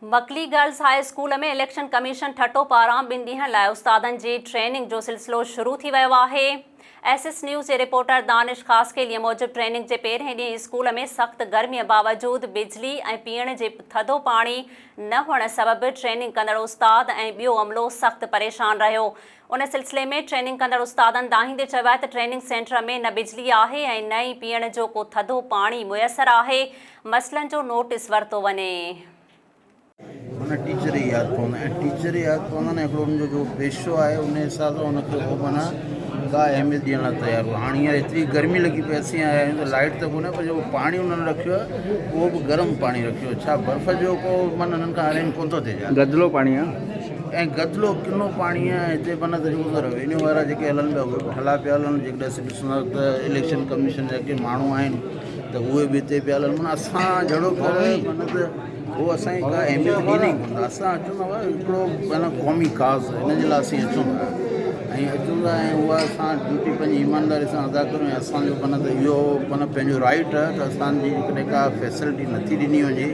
मकली girls high school में election commission ठटो पारां 2 ॾींहनि लाइ उस्तादनि जी ट्रेनिंग जो सिलसिलो शुरू थी वियो आहे। एसएस न्यूज़ जे रिपोर्टर दानिश खास के लिए मूजिब ट्रेनिंग जे पहिरें ॾींहुं स्कूल में सख़्त गर्मीअ बावजूद बिजली ऐं पीअण जे थधो पाणी न हुअण सबबि ट्रेनिंग कंदड़ उस्ताद ऐं ॿियो अमलो सख़्त परेशान रहियो। उन सिलसिले में ट्रेनिंग कंदड़ उस्तादनि दाहींदे चयो आहे त ट्रेनिंग सेंटर में न बिजली आहे ऐं न ई पीअण जो को थधो पाणी मुयसर आहे। मसइलनि जो नोटिस वरितो वञे। माना टीचर ही याद पवंदा ऐं टीचर याद पवंदा न हिकिड़ो उनजो जो पेशो आहे उन हिसाब सां उनखे उहो माना का अहमियत ॾियण लाइ तयारु हो। हाणे हींअर एतिरी गर्मी लॻी पई असीं आया आहियूं त लाइट त कोन्हे पर जेको पाणी उन्हनि रखियो आहे उहो बि गरम पाणी रखियो। छा बर्फ़ जो को माना उन्हनि खां अरेंज कोन थो थिए गदलो पाणी आहे ऐं गदलो किनो पाणी आहे हिते माना त जेको रेवेन्यू वारा जेके हलनि पिया उहे बि ठला पिया हलनि। जेकॾहिं असीं ॾिसंदा त इलेक्शन कमीशन जा जेके माण्हू आहिनि त उहे बि हिते पिया हलनि। माना असां जहिड़ो करे माना त वो असांजी का अहमियत ॾींदा ई कोन था। असां अचूं था हिकिड़ो माना क़ौमी काज़ हिन जे लाइ असीं अचूं था ऐं उहा असां ड्यूटी पंहिंजी ईमानदारी सां अदा करूं ऐं असांजो माना त इहो माना पंहिंजो राइट आहे त असांजी जेकॾहिं का फैसिलिटी नथी ॾिनी वञे